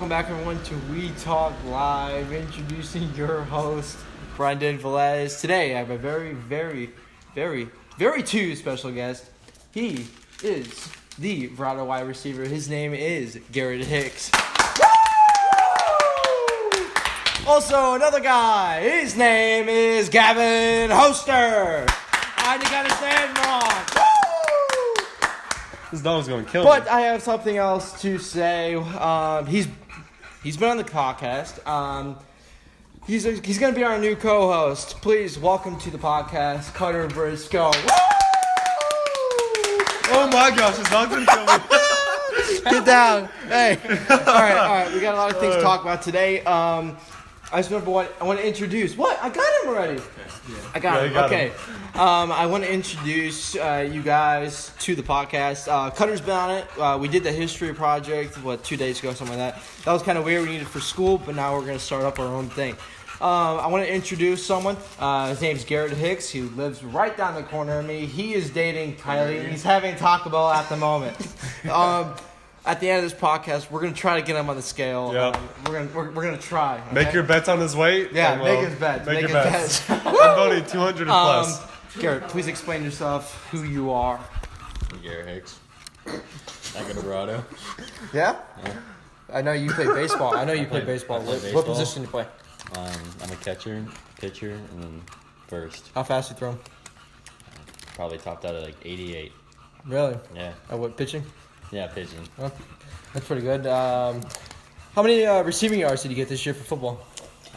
welcome back everyone to We Talk Live. Introducing your host, Brendan Velez. Today I have a very two special guest. He is the Verado wide receiver. His name is Garrett Hicks. Also another guy. His name is Gavin Hoster. I just gotta say it wrong. This dog's gonna kill me. But I have something else to say. He's been on the podcast. He's gonna be our new co-host. Please welcome to the podcast, Cutter Briscoe. Oh my gosh, this dog's gonna kill me. Get down. Hey. All right. We got a lot of things to talk about today. I just remember what I want to introduce. What? I got him already. Yeah. I got him. Okay. I want to introduce you guys to the podcast. Cutter's been on it. We did the history project, 2 days ago, something like that. That was kind of weird. We needed it for school, but now we're going to start up our own thing. I want to introduce someone. His name's Garrett Hicks. He lives right down the corner of me. He is dating Kylie, and he's having Taco Bell at the moment. At the end of this podcast, we're gonna try to get him on the scale. Yep. We're gonna try. Okay? Make your bets on his weight. Yeah, make his bets. Make your bets. I'm voting 200 and plus. Garrett, please explain yourself, who you are. I'm Garrett Hicks. I go to Verado. Yeah? I know you play baseball. I play baseball. I play What baseball. position do you play? I'm a catcher, pitcher, and then first. How fast you throw? Probably topped out at like 88. Really? Yeah. What, pitching? Yeah, pitching. Oh, that's pretty good. How many receiving yards did you get this year for football?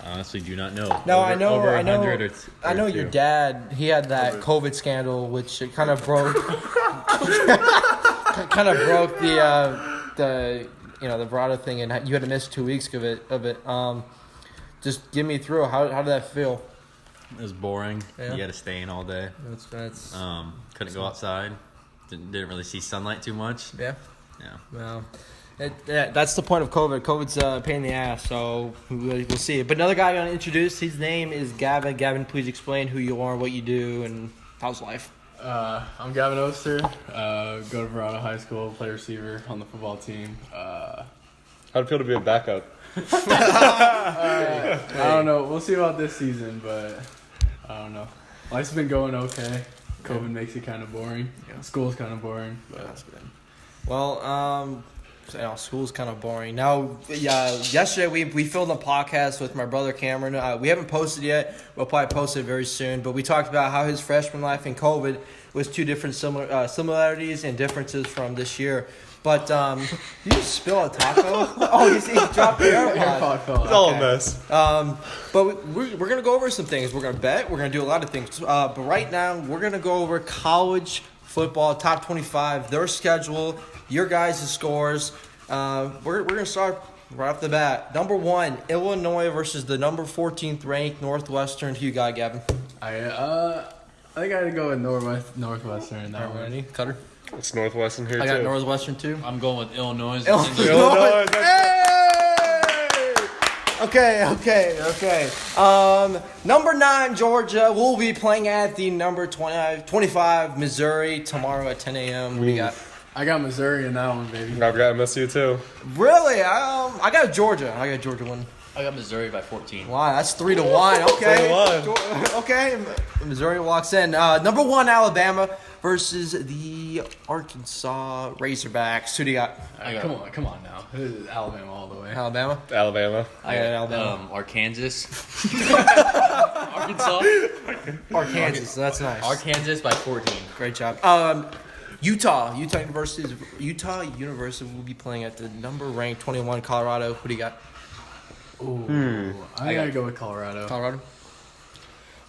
I honestly do not know. No, Over I know. 100 I know your dad. He had that COVID scandal, which kind of broke, the Verado thing, and you had to miss 2 weeks of it. Just give me through. How did that feel? It was boring. Yeah. You had to stay in all day. That's Couldn't go outside. Didn't really see sunlight too much. yeah. Yeah. Well, that's the point of COVID. COVID's a pain in the ass, so we'll see. But another guy I'm going to introduce, his name is Gavin. Gavin, please explain who you are, what you do, and how's life. I'm Gavin Oster. Go to Verado High School, play receiver on the football team. How'd it feel to be a backup? I don't know. We'll see about this season, but I don't know. Life's been going okay. COVID makes it kind of boring. Yeah. School's kind of boring. But That's good. Well, school's kind of boring. Now, yesterday we filmed a podcast with my brother Cameron. We haven't posted yet. We'll probably post it very soon. But we talked about how his freshman life and COVID was two different similarities and differences from this year. But you just spill a taco? Oh, you dropped the AirPod. AirPod fell It's out. all a mess. But we're going to go over some things. We're going to bet. We're going to do a lot of things. But right now, we're going to go over college football, top 25, their schedule, your guys' scores. We're going to start right off the bat. Number 1, Illinois versus the number 14th ranked Northwestern. Who you got, Gavin? I think I had to go with Northwestern in that one. Ready? Cutter? It's Northwestern here, I too. got Northwestern, too. I'm going with Illinois. Illinois. Okay. Number 9, Georgia will be playing at the number 25, Missouri, tomorrow at 10 a.m. What do you got? I got Missouri in that one, baby. I've got MSU, too. Really? I got Georgia. I got Georgia winning. I got Missouri by 14. Wow, that's 3-1. Okay. 3-1. Okay. Missouri walks in. Number 1, Alabama versus the Arkansas Razorbacks. Who do you got? Come on now. This is Alabama all the way. Alabama? Alabama. I got Alabama. Arkansas. Arkansas. Arkansas. That's nice. Arkansas by 14. Great job. Utah University will be playing at the number ranked 21 Colorado. Who do you got? Ooh, I gotta go with Colorado. Colorado.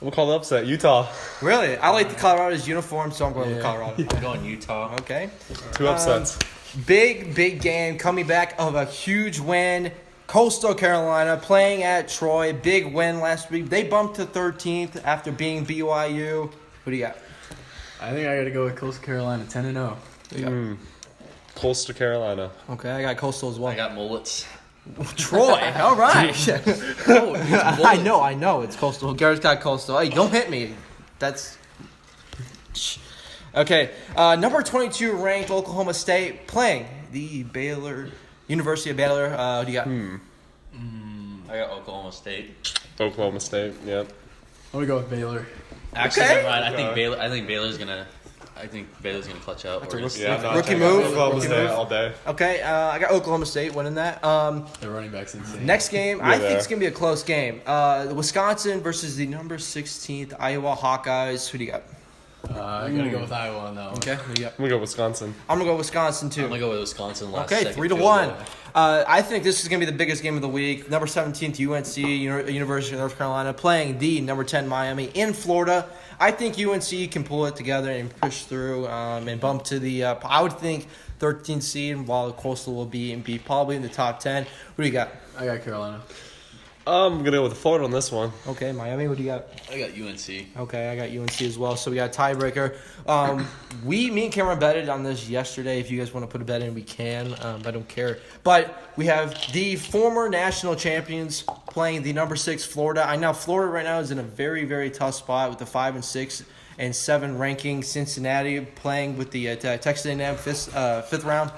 We'll call the upset. Utah. Really? I like the Colorado's uniform, so I'm going with Colorado. I'm going Utah. Okay. 2 upsets. Big game coming back of a huge win. Coastal Carolina playing at Troy. Big win last week. They bumped to 13th after being BYU. Who do you got? I think I gotta go with Coastal Carolina 10-0. Coastal Carolina. Okay, I got Coastal as well. I got mullets. Troy. All right. Oh, I know. It's Coastal. Garrett's got Coastal. Hey, don't hit me. That's... Okay. Number 22 ranked Oklahoma State playing the Baylor University of Baylor. Who do you got? I got Oklahoma State. Oklahoma State. Yep. I'm gonna go with Baylor. Actually, Okay. never mind. I think Okay. Baylor's gonna clutch out. That's a Or just- rookie- Yeah. No, Rookie check move. out Oklahoma Rookie State move. all day. Okay, I got Oklahoma State winning that. The running back's insane. Next game, I You're think there. it's gonna be a close game. Wisconsin versus the number 16th Iowa Hawkeyes. Who do you got? I gotta go with Iowa on that one. Okay, who do you got? I'm gonna go Wisconsin. I'm gonna go Wisconsin too. I'm gonna go with Wisconsin last Okay, second 3-1. field goal. I think this is going to be the biggest game of the week. Number 17th UNC, University of North Carolina, playing the number 10 Miami in Florida. I think UNC can pull it together and push through and bump to the, I would think, 13th seed, while Coastal will be probably in the top 10. What do you got? I got Carolina. I'm gonna go with Florida on this one. Okay, Miami, what do you got? I got UNC. Okay, I got UNC as well. So we got a tiebreaker. Me and Cameron betted on this yesterday. If you guys want to put a bet in, we can. I don't care. But we have the former national champions playing the number 6 Florida. I know Florida right now is in a very, very tough spot with the 5 and 6 and 7 ranking. Cincinnati playing with the Texas A&M fifth round.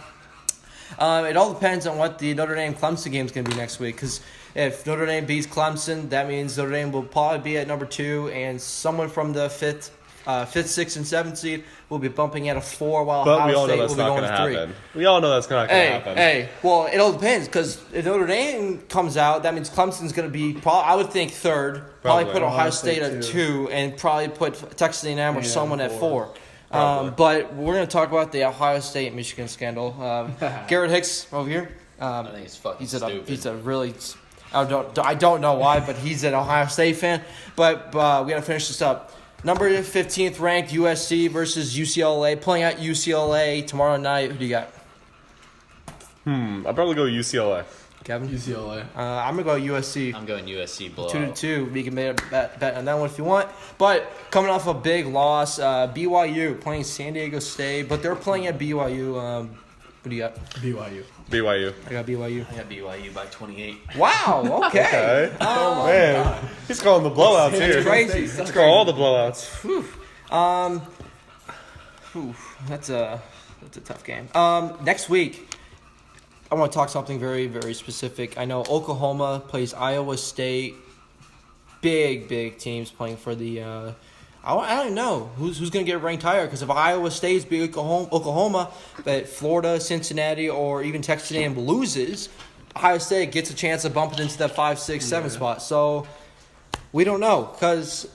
It all depends on what the Notre Dame Clemson game is going to be next week. Because if Notre Dame beats Clemson, that means Notre Dame will probably be at number 2, and someone from the 5th, 6th, and 7th seed will be bumping at a 4, while But we Ohio all know State that's will be not going gonna to 3. happen. We all know that's not gonna Hey, happen. hey. Well, it all depends, because if Notre Dame comes out, that means Clemson's going to be, I would think, 3rd. Probably Probably. put Ohio Ohio State State at two. 2, and probably put Texas A&M or A&M someone at 4. four. Probably. But we're going to talk about the Ohio State Michigan scandal. Garrett Hicks over here. I think it's fucking stupid. He's a really. I don't know why, but he's an Ohio State fan. But we got to finish this up. Number 15th ranked USC versus UCLA, playing at UCLA tomorrow night. Who do you got? I'll probably go UCLA. Kevin? UCLA. I'm going to go USC. I'm going USC blowout. 2-2. We can make a bet on that one if you want. But coming off a big loss, BYU playing San Diego State, but they're playing at BYU. What do you got? BYU. BYU. I got BYU. I got BYU by 28. Wow. Okay. Okay. Oh man, he's calling the blowouts here. It's crazy. Let's call all the blowouts. That's a tough game. Next week, I want to talk something very, very specific. I know Oklahoma plays Iowa State. Big teams playing for the. I don't know who's going to get ranked higher, because if Iowa State's beat Oklahoma, but Florida, Cincinnati, or even Texas A&M loses, Ohio State gets a chance of bumping into that 5, 6, 7 spot. So we don't know, because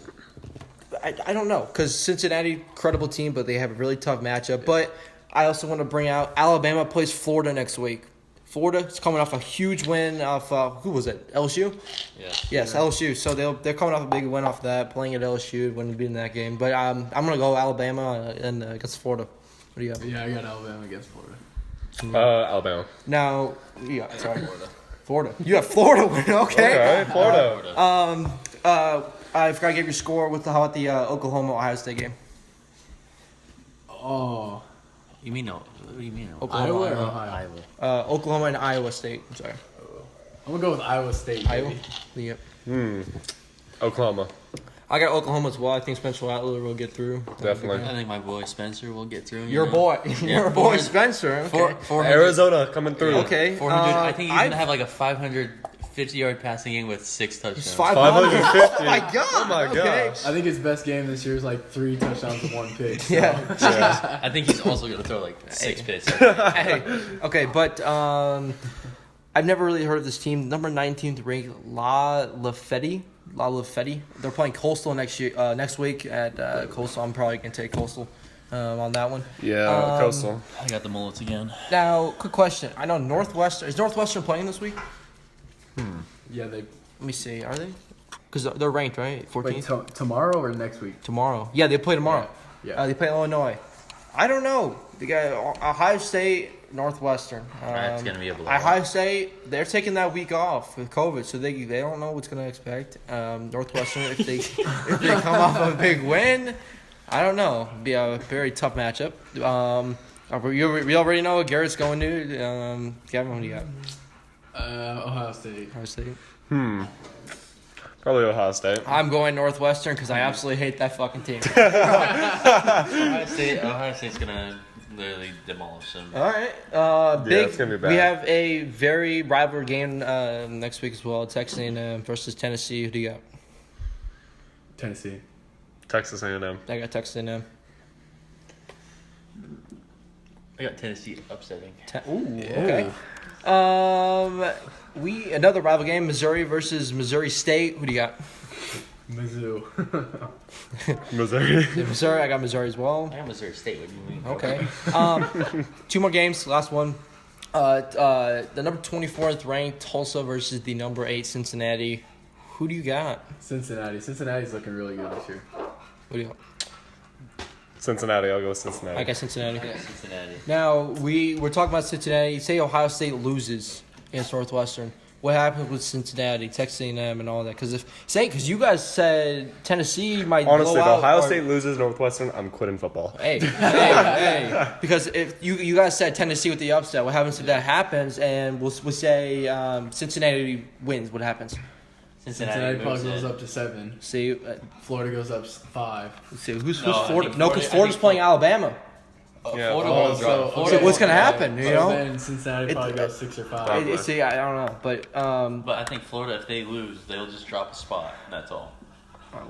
I don't know, because Cincinnati, credible team, but they have a really tough matchup. But I also want to bring out Alabama plays Florida next week. Florida is coming off a huge win off, who was it, LSU? Yeah. Yes, LSU. So they're coming off a big win off that, playing at LSU, wouldn't be in that game. But I'm going to go Alabama and against Florida. What do you have? Yeah, I got Alabama against Florida. Alabama. Now, yeah, sorry. Florida. You have Florida win, okay. Okay, Florida. I forgot to give your score with how about the Oklahoma-Ohio State game? Oh, You mean no? What do you mean? Oklahoma. Iowa or Ohio? Iowa. Oklahoma and Iowa State. I'm sorry. I'm gonna go with Iowa State. Iowa? Maybe. Yep. Oklahoma. I got Oklahoma as well. I think Spencer Rattler will get through. Definitely. I think my boy Spencer will get through. Your know? boy. Yeah, Your boy 400 Spencer. Okay. 400 Arizona coming through. Okay. 400. I think he's I've- gonna have like a 550-yard passing game with 6 touchdowns. 500. 550. Oh my god. Oh my Okay. gosh. I think his best game this year is like 3 touchdowns and 1 pick. So. Yeah. Yeah. I think he's also gonna throw like 6 picks. Hey, okay, but I've never really heard of this team. Number 19th ranked La Lafette. They're playing Coastal next week at Coastal. I'm probably gonna take Coastal on that one. Yeah, Coastal. I got the Mullets again. Now, quick question. I know Northwestern. Is Northwestern playing this week? Yeah, they Let me see. Are they? Because they're ranked, right? 14th. wait tomorrow or next week. Tomorrow. Yeah, they play tomorrow. Yeah. They play Illinois. I don't know. They got Ohio State, Northwestern. That's gonna be a blowout. Ohio State, they're taking that week off with COVID, so they don't know what's gonna expect. Northwestern, if they come off a big win, I don't know. It'd be a very tough matchup. We already know what Garrett's going to. Kevin, what do you got? Ohio State. Ohio State. Probably Ohio State. I'm going Northwestern because I absolutely hate that fucking team. Ohio State's gonna literally demolish them. All right. Big. it's gonna be bad. We have a very rivalry game next week as well. Texas A&M versus Tennessee. Who do you got? Tennessee. Texas A&M. I got Texas A&M. I got Tennessee upsetting. Okay. Another rival game, Missouri versus Missouri State. Who do you got? Mizzou. Missouri. Missouri. I got Missouri as well. I got Missouri State. What do you mean? Okay. 2 more games. Last one. The number 24th ranked Tulsa versus the number 8 Cincinnati. Who do you got? Cincinnati. Cincinnati's looking really good this year. What do you got? Cincinnati. I'll go with Cincinnati. I got Cincinnati. I got Cincinnati. Now we're talking about Cincinnati. Say Ohio State loses against Northwestern. What happens with Cincinnati, Texas A&M, and all that? Because you guys said Tennessee might Honestly, blow if out Ohio or- State loses Northwestern, I'm quitting football. Hey. Because if you guys said Tennessee with the upset, what happens if that happens? And we'll say Cincinnati wins. What happens? Cincinnati probably moves goes in. up to 7. See, Florida goes up 5. let's see who's No, I Florida? think No, Florida- because I Florida's think playing Alabama. Yeah, Florida Florida will drop. drop. So what's gonna happen? You know? Then Cincinnati probably It- goes 6 or 5. Probably. See, I don't know, but But I think Florida, if they lose, they'll just drop a spot. That's all.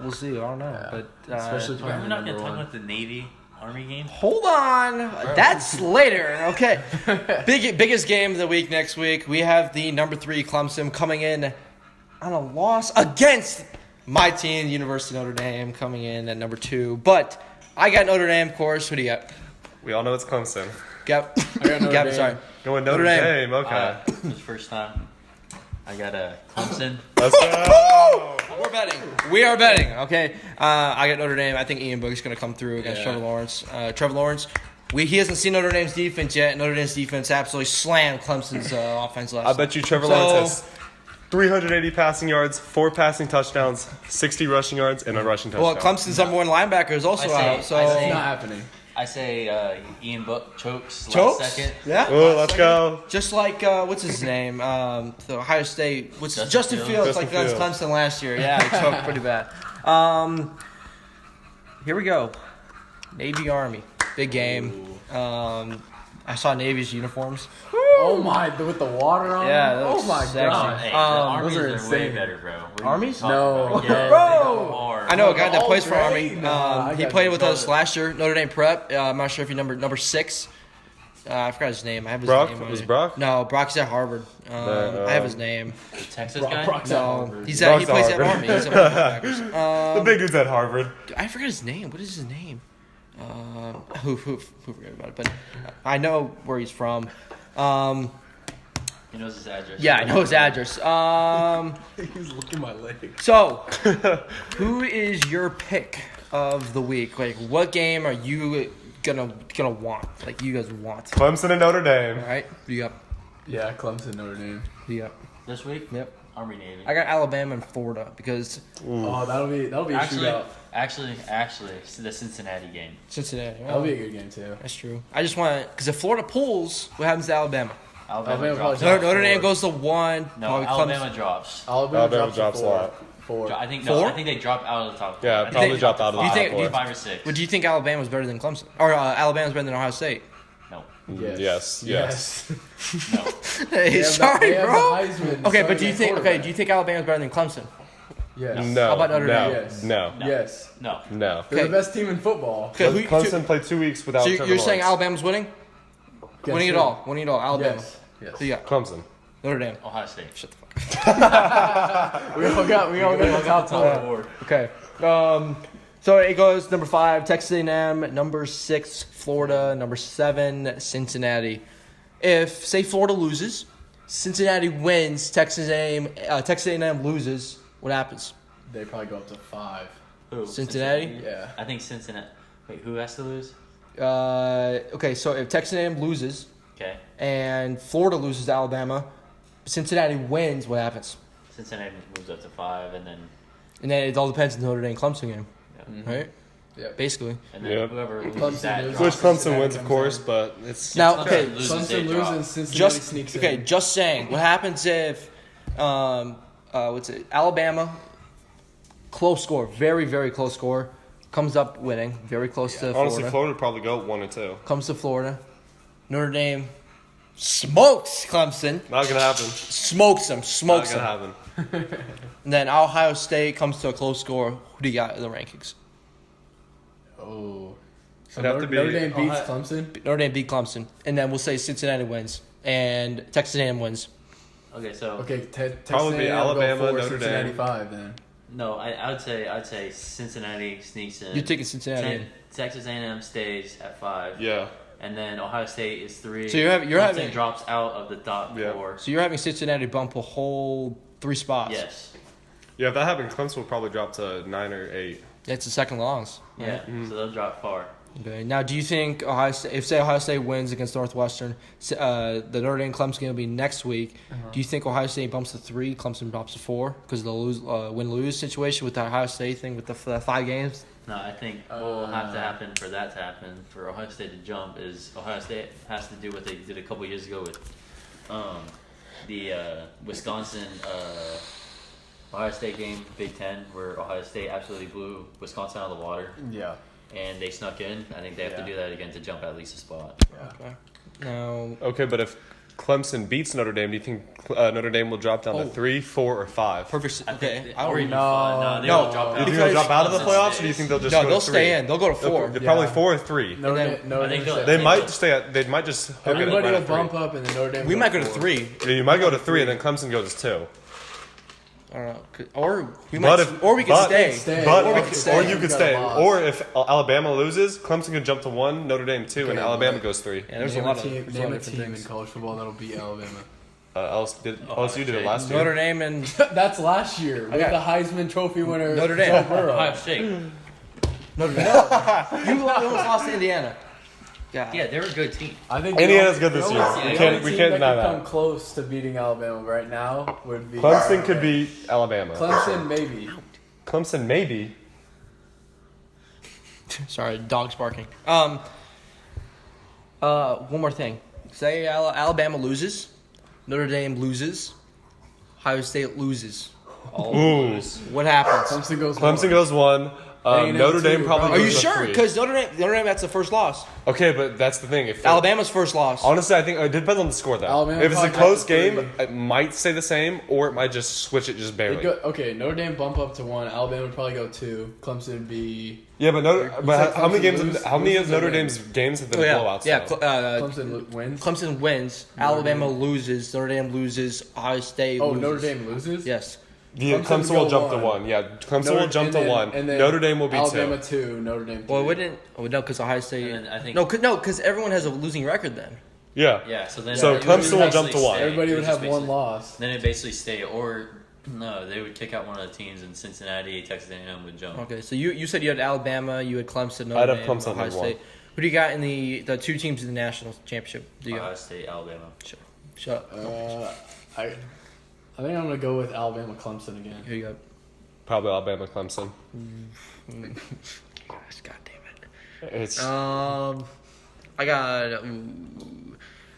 we'll see. I don't know, Yeah. but Especially playing We're the not gonna number talk 1. about the Navy Army game. hold on, that's later. Okay, biggest game of the week next week. We have the number 3 Clemson coming in on a loss against my team, University of Notre Dame, coming in at number 2. But I got Notre Dame, of course. Who do you got? We all know it's Clemson. Got I got Notre Gavin, Dame. sorry. Going Notre Notre Dame. Okay. For the first time, I got Clemson. Let's go. We're betting. We are betting. Okay. I got Notre Dame. I think Ian Book's going to come through against Yeah. Trevor Lawrence. Trevor Lawrence, he hasn't seen Notre Dame's defense yet. Notre Dame's defense absolutely slammed Clemson's offense last I bet you Trevor So- Lawrence has 380 passing yards, 4 passing touchdowns, 60 rushing yards, and a rushing touchdown. Well, Clemson's number 1 linebacker is also I say- out. So I It's say- not happening. I say Ian Book chokes Chokes? last second. Yeah. Oh, let's go. Just like what's his name? The Ohio State. What's Justin Justin Fields. Fields? Justin Like against Fields. Clemson last year. Yeah, he choked pretty bad. Here we go. Navy Army, big game. I saw Navy's uniforms. Oh my, with the water on Yeah, them? that Oh looks my sexy. god. Hey, Um, the those are Armies are way insane. better, bro. What are you Armies? talking No. about? Yeah, Yeah, they Bro! go hard. I know a guy that all plays for great. Army. Nah, I He got played you. with us last year, Notre Dame Prep. I'm not sure if you number 6. I forgot his name. I have his Brock? name. on Was it. Brock? No, Brock's at Harvard. I have his name. The Texas Brock- guy? Brock's at No, Harvard. he Brock's plays at at Harvard. Army. He's at Linebackers. The big dude's at Harvard. I forgot his name. What is his name? Who forgot about it? But I know where he's from. He knows his address. Yeah, I know his address. He's looking at my leg. So, who is your pick of the week? Like, what game are you gonna want? Like, you guys want? Clemson and Notre Dame. All right, who you got? Yeah, Clemson, Notre Dame. Who you got? This week? Yep. Army Navy. I got Alabama and Florida because Oh, that'll be a shootout. Actually, the Cincinnati game. Cincinnati. That'll be a good game too. That's true. I just want because if Florida pulls, what happens to Alabama? Alabama drops. probably- Notre Dame 4. goes to 1. No, probably Alabama Clemson. drops. Alabama drops a lot. 4. I think 4? I think they drop out of the top. Yeah, I think probably they drop out of the Do you top think- four. 5 or 6. But do you think Alabama's better than Clemson or Alabama's better than Ohio State? No, Yes. no. Hey, They have sorry, the bro. Heisman Okay, but starting do you at think quarterback. do you think Alabama's better than Clemson? Yes. No. How about Notre no, Dame? Yes. No. No. Yes. No. No. They're Okay. the best team in football. Okay, who, Clemson played 2 weeks without so Trevor you're saying Lawrence. Alabama's winning? Guess Winning it who? all. Winning it all. Alabama. Yes. Yes. Who you got? Clemson. Notre Dame. Ohio State. Shut the fuck up. We all got top four. Okay. So it goes number 5, Texas A&M, number 6, Florida, number 7, Cincinnati. If say Florida loses, Cincinnati wins, Texas A&M loses, what happens? They probably go up to 5. Who? Cincinnati? Yeah. I think Cincinnati. Wait, who has to lose? Okay, so if Texas A&M loses Okay. and Florida loses to Alabama, Cincinnati wins, what happens? Cincinnati moves up to 5, and then It all depends on the Notre Dame Clemson game, right? Yep. Basically. Whoever loses Clemson that loses. Which drops. Clemson wins, of comes course, in. but it's Now, Clemson okay, loses, they Clemson drop. loses, Cincinnati just sneaks in. just saying, what happens if Alabama close score, very very close score. Comes up winning, very close to Florida. Honestly, Florida would probably go 1 or 2. Comes to Florida. Notre Dame smokes Clemson. Not gonna happen. Smokes them. Not Smokes gonna them. happen. And then Ohio State comes to a close score. Who do you got in the rankings? Oh. So It'd have to be- Notre Dame beats Ohio- Clemson. Notre Dame beat Clemson, and then we'll say Cincinnati wins and Texas A&M wins. Okay, so Okay, Texas Probably be A&M will go Alabama, 4, Notre Cincinnati Dame. 5 then. no, I'd say Cincinnati sneaks in. You're taking Cincinnati. in. Texas A&M stays at 5. Yeah. And then Ohio State is 3. So you're Clemson having- drops out of the top Yeah. 4. So you're having Cincinnati bump a whole 3 spots. Yes. Yeah, if that happened, Clemson would probably drop to 9 or 8. That's the second longs. Yeah. So they'll drop far. Okay. Now, do you think Ohio State, if say Ohio State wins against Northwestern, the Notre Dame Clemson game will be next week? Do you think Ohio State bumps to 3, Clemson drops to 4 because of the win-lose situation with the Ohio State thing with the 5 games? No, I think what will have to happen for that to happen, for Ohio State to jump, is Ohio State has to do what they did a couple years ago with the Wisconsin Ohio State game, Big Ten, where Ohio State absolutely blew Wisconsin out of the water, Yeah. and they snuck in. I think they have to Yeah. do that again to jump at least a spot. Okay. Now, Okay, but if Clemson beats Notre Dame, do you think Notre Dame will drop down Oh. to 3, 4, or 5? perfect. I think Okay. they- I or don't even know. five. No, they No, will drop Do out. you think they'll drop out of the Clemson playoffs, or stays. do you think they'll just No, go they'll to 3? stay in. They'll go to 4. They're probably Yeah. 4 or 3. Notre then- Dame, Notre I think Dame they'll- They stay- might stay at. They might just. hook it at Everybody right will at 3. bump up and then Notre Dame. We will might go to 4. 3. Yeah, you might go to 3, and then Clemson goes to 2. I don't know. Or we But might, if- or we could but- stay. Stay. But Or we or, could stay. you could got stay, a loss. or if Alabama loses, Clemson could jump to 1, Notre Dame 2, and Okay, Alabama but- goes 3. Yeah, there's name a lot team, of name a different team in things. college football that'll beat Alabama. LSU did it last year. Notre Dame and That's last year with Okay. the Heisman Trophy winner Notre Dame. Joe Burrow. Ohio State. Notre Dame. You almost lost to Indiana. Yeah, they're a good team. I think Indiana's the good this only- year. the We only can't- we team can't that deny could that. come close to beating Alabama right now would be Clemson could beat Alabama. Clemson maybe. Clemson maybe. Sorry, dogs barking. One more thing. Say Alabama loses, Notre Dame loses, Ohio State loses. Ooh. What happens? Clemson goes. Clemson one. goes 1. A&M Notre Dame 2, probably bro. Are goes you to sure? 3. Because Notre Dame that's the first loss. Okay, but that's the thing. If Alabama's first loss. Honestly, I think it depends on the score, though. Alabama if it's a probably close got the game, it might stay the same, or it might just switch it just barely. Okay, Notre Dame bump up to 1. Alabama would probably go 2. Clemson would be. Yeah, but said how many Clemson games? lose- How many loses of or Notre wins? Dame's games have been Oh, yeah, blowouts? yeah. though? Clemson wins. Clemson wins. Notre Alabama Dame. loses. Notre Dame loses. Ohio State. Oh, loses. Notre Dame loses. Yes. Yeah, Clemson Clemson would will go jump to 1. 1. Yeah, Clemson will jump to and then- 1. and then Notre Dame will be Alabama 2. 2. Notre Dame 3. Well, it wouldn't. Oh, no, because Ohio State. And then I think- no, because everyone has a losing record then. Yeah. Yeah, so then So it would Clemson will jump basically to 1. stay. Everybody It would just have one basically- loss. Then it basically stay, or no, they would kick out one of the teams, and Cincinnati, Texas A&M would jump. Okay, so you said you had Alabama, you had Clemson, Notre I'd have Dame, Clemson Ohio number one. State. Who do you got in the 2 teams in the national championship? Do you Ohio got? State, Alabama. Shut up. I think I'm gonna go with Alabama Clemson again. Here you go. Probably Alabama, Clemson. Gosh, God damn it. It's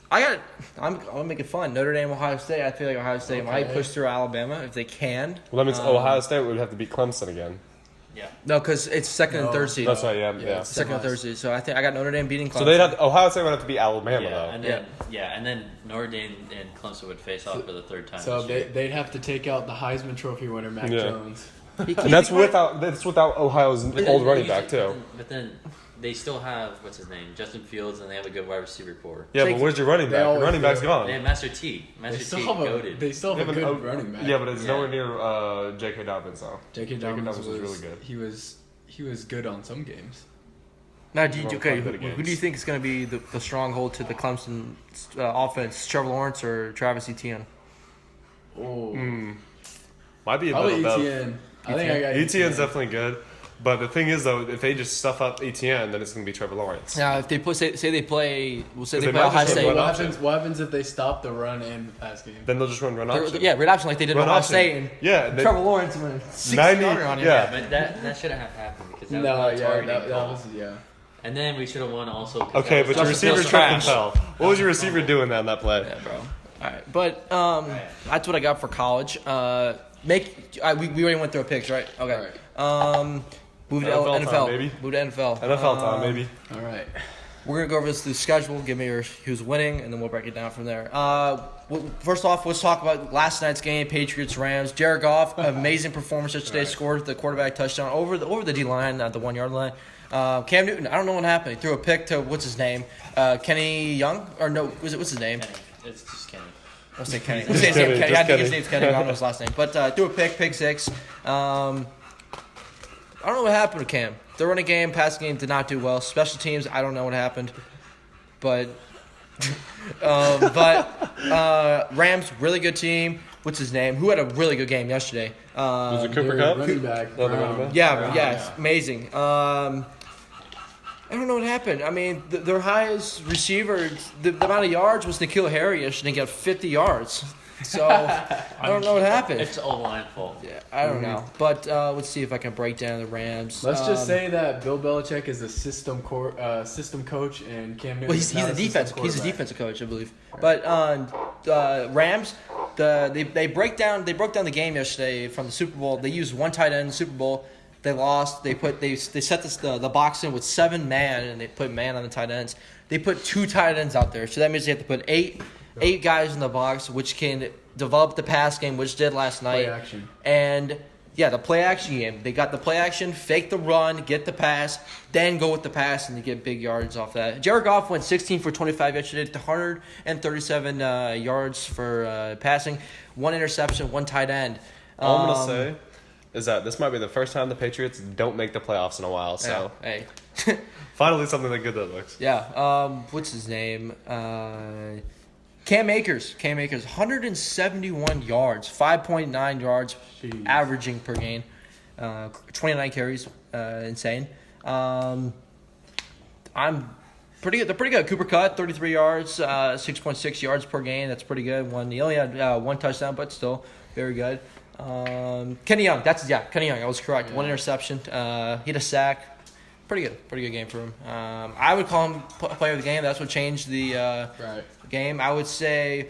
I'm gonna make it fun. Notre Dame, Ohio State. I feel like Ohio State might Okay. push through Alabama if they can. well, that means Ohio State would have to beat Clemson again. Yeah. No, because it's second and No. third seed. That's right. Yeah. it's Second and third seed. So I think I got Notre Dame beating Clemson. So they'd have Ohio State would have to beat Alabama Yeah, though. and then and then Notre Dame and Clemson would face off for the third time. So this year. they'd have to take out the Heisman Trophy winner Mac Yeah. Jones. He And that's without Ohio's But then old they running usually- back too. But then they still have what's his name, Justin Fields, and they have a good wide receiver core. Yeah, Take- but where's your running They back? Your always running back's do. gone. They have Master T. They Master still T have a goaded. they still have a good running back. Yeah, but it's Yeah. nowhere near J.K. Dobbins though. J.K. J.K. Dobbins Dobbins was was really good. He was good on some games. Now, do you, Well, okay, quite a bit who of do you games. think is going to be the stronghold to the Clemson offense? Trevor Lawrence or Travis Etienne? Oh, Might be a probably bit of both. ETN. I think I got ETN's definitely good. But the thing is, though, if they just stuff up ETN, then it's going to be Trevor Lawrence. Now, if they put say they play, we'll say they They play might Ohio just State. run What option. happens if they stop the run and pass game? Then they'll just run option. Yeah, red option like they did Run Ohio option. State and Yeah, they- Trevor Lawrence went 60 90 on you. yeah. But that shouldn't have happened because that was No, not a yeah, targeting that call. was yeah. And then we should have won also. 'cause Okay, that was but your Justin receiver Fields tripped and trash. fell. What was your receiver doing on that play? Yeah, bro. All right, but that's what I got for college. We already went through our picks, right? Okay. Move to NFL NFL. time, baby. Move to NFL. NFL time, baby. All right. We're gonna go over the schedule. Give me who's winning, and then we'll break it down from there. First off, let's talk about last night's game: Patriots Rams. Jared Goff, amazing performance yesterday. Right. Scored the quarterback touchdown over the D line at the 1 yard line. Cam Newton, I don't know what happened. He threw a pick to what's his name? Kenny Young or no? What's his name? Kenny. It's just Kenny. I'll say Kenny. Just Kenny, I just think his Kenny. name's Kenny. I don't know his last name. But threw a pick six. I don't know what happened to Cam. The running game, passing game did not do well. Special teams, I don't know what happened. But Rams, really good team. What's his name? Who had a really good game yesterday? Was it Cooper Their Kupp? running back. No, the Brown. running back? Yeah, amazing. I don't know what happened. I mean, their highest receiver, the amount of yards was N'Keal Harry yesterday. He got 50 yards. So, I don't know what happened. It's O-line fault. Yeah, I don't know. But let's see if I can break down the Rams. Let's just say that Bill Belichick is a system coach, and Cam Newton. Well, he's a defensive coach, I believe. But Rams, they broke down the game yesterday from the Super Bowl. They used one tight end in the Super Bowl. They lost. They set the box in with 7 man, and they put man on the tight ends. They put 2 tight ends out there, so that means they have to put eight guys in the box, which can develop the pass game, which did last night. Play action. And yeah, the play action game. They got the play action, fake the run, get the pass, then go with the pass, and you get big yards off that. Jared Goff went 16 for 25 yesterday, 137 yards for passing, 1 interception, 1 tight end. All I'm gonna say is that this might be the first time the Patriots don't make the playoffs in a while. So Hey. finally, something that good that looks. Yeah. What's his name? Cam Akers. 171 yards, 5.9 yards Jeez. averaging per game. 29 carries. Insane. I'm pretty good. They're pretty good. Cooper Kupp, 33 yards, 6.6 yards per game. That's pretty good. He only had 1 touchdown, but still very good. Kenny Young. Kenny Young. I was correct. 1 interception. He had a sack. Pretty good game for him. I would call him player of the game. That's what changed the Right. game. I would say,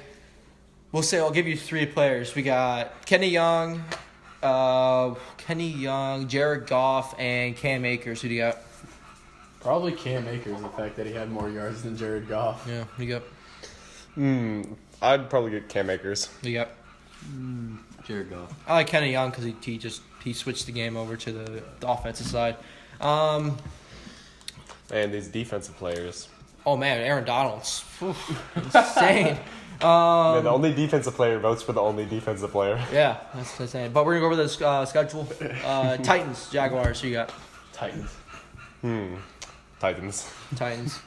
I'll give you 3 players. We got Kenny Young, Jared Goff, and Cam Akers. Who do you got? Probably Cam Akers, the fact that he had more yards than Jared Goff. Yeah, who you got? I'd probably get Cam Akers. Who you got? Jared Goff. I like Kenny Young because he switched the game over to the offensive side. And these defensive players. Oh man, Aaron Donald's insane. Man, the only defensive player votes for the only defensive player. Yeah, that's insane. But we're gonna go over the schedule. Titans, Jaguars. Who you got? Titans. Titans. Titans.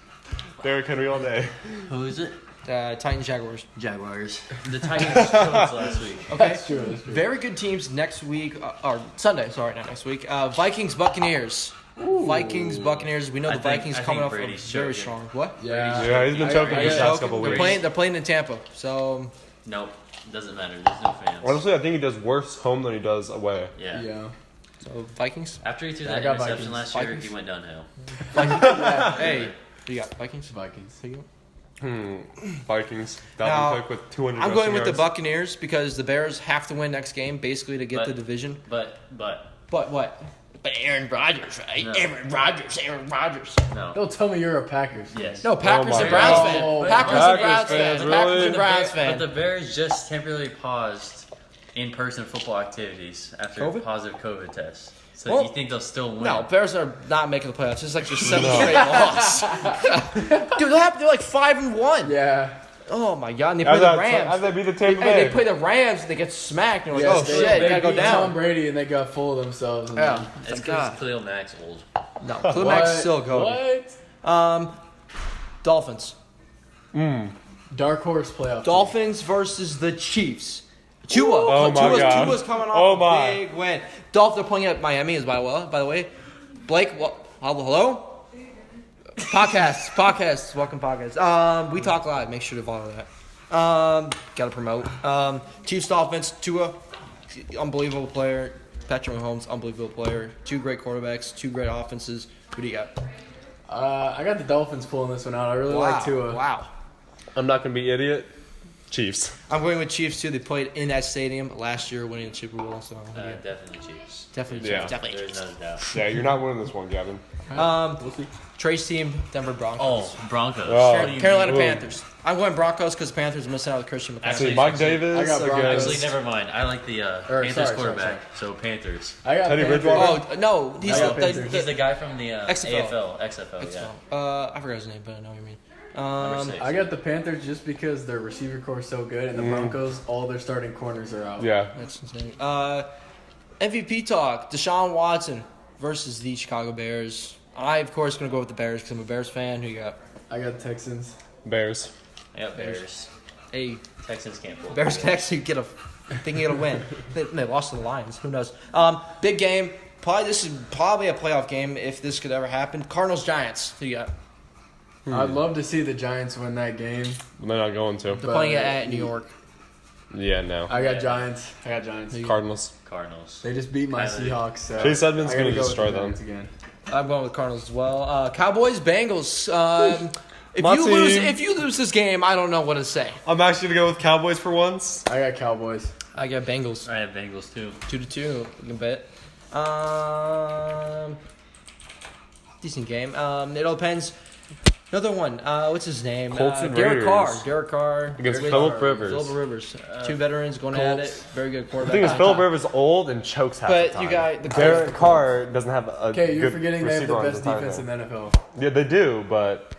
Derrick Henry all day. Who is it? Titans, Jaguars. Jaguars. The Titans killed us last week. Okay. That's true. Very good teams next week, or Sunday. Sorry, not next week. Vikings, Buccaneers. Vikings, Buccaneers. We know the Vikings I coming think off Brady's very choking. strong. What? Yeah. Yeah, he's been choking these past couple They're weeks. playing in Tampa. So Nope. Doesn't matter. There's no fans. Honestly, I think he does worse home than he does away. Yeah. Yeah. Vikings. After he threw I that got interception Vikings. last year, Vikings. he went downhill. Hey, who you got? Vikings. Vikings. Who you got? Vikings. Now, Dalvin Cook with 200 I'm going rushing with the yards. Buccaneers because the Bears have to win next game basically to get the division. But But what? But Aaron Rodgers, right? No. Aaron Rodgers. no. Don't tell me you're a Packers. Yes. No, Packers my and Browns God. fan. Oh, Packers and Packers Browns fans, fan. really? Packers and Browns But fan. the Bears just temporarily paused in-person football activities after COVID? a positive COVID test. So Well, you think they'll still win? No, Bears are not making the playoffs. It's like their 7th straight loss. Dude, they're like 5-1. Yeah. Oh my god, and they play the Rams. How'd they beat the Tampa Hey, Bay? they play the Rams and they get smacked. And you're like, Yes, oh shit, they gotta go beat Tom down. Brady and they got full of themselves. And Yeah. It's Thank God. because Khalil Mack's old. No, Khalil Mack's still going. What? Dolphins. Dark horse playoff. Dolphins versus the Chiefs. Tua. Oh my God. Tua's coming off Oh a my. big win. Dolphins are playing at Miami as well, by the way. Blake, hello? Podcasts. Welcome podcast. We talk live. Make sure to follow that. Gotta promote. Chiefs, Dolphins, Tua, unbelievable player. Patrick Mahomes, unbelievable player. 2 great quarterbacks, 2 great offenses. Who do you got? I got the Dolphins pulling this one out. I really like Tua. Wow. I'm not going to be idiot. Chiefs. I'm going with Chiefs too. They played in that stadium last year, winning the Super Bowl. So yeah. Definitely Chiefs. Definitely Yeah. Chiefs. Definitely There's Chiefs. no doubt. Yeah, you're not winning this one, Gavin. We'll see. Trey's team, Denver Broncos. Oh, Broncos. Oh. What do you Carolina Ooh. Panthers. I'm going Broncos because Panthers are missing out with Christian McCaffrey. See, Actually, Mike Davis I got Broncos. against Actually, never mind. I like the Panthers sorry, quarterback. So Panthers. I got Teddy Panthers. Bridgewater? Oh no, he's I got the, Panthers. He's the guy from the XFL. XFL, yeah. I forgot his name, but I know what you mean. Number 6. I got the Panthers just because their receiver core is so good, and the Broncos, all their starting corners are out. Yeah. That's insane. MVP talk: Deshaun Watson versus the Chicago Bears. I of course gonna go with the Bears because I'm a Bears fan. Who you got? I got Texans. Bears. I got Bears. Hey, Texans can't pull. Bears can actually get a think they're gonna win. They lost to the Lions. Who knows? Big game. This is probably a playoff game if this could ever happen. Cardinals Giants. Who you got? I'd love to see the Giants win that game. They're not going to. They're playing it at New York. Yeah, no. I got Giants. I got Giants. Cardinals. Chase They just beat my Kyler. Seahawks. So Chase Edmonds I gotta gonna go with destroy the them. Giants again. I'm going with Cardinals as well. Cowboys Bengals. If My you lose, team. if you lose this game, I don't know what to say. I'm actually gonna go with Cowboys for once. I got Cowboys. I got Bengals. I have Bengals too. 2-2. You can bet. Decent game. It all depends. Another one. What's his name? Colts and Derek Carr. Raiders. Derek Carr Against with- Phillip Rivers. Phillip Rivers. Two veterans going at it. Colts. Very good The quarterback. thing is, Phillip Rivers is old and chokes half the But time. you got the Derek Carr doesn't have a Okay, you're good forgetting they have receiver the on best his side, defense though. in the NFL. Yeah, they do, but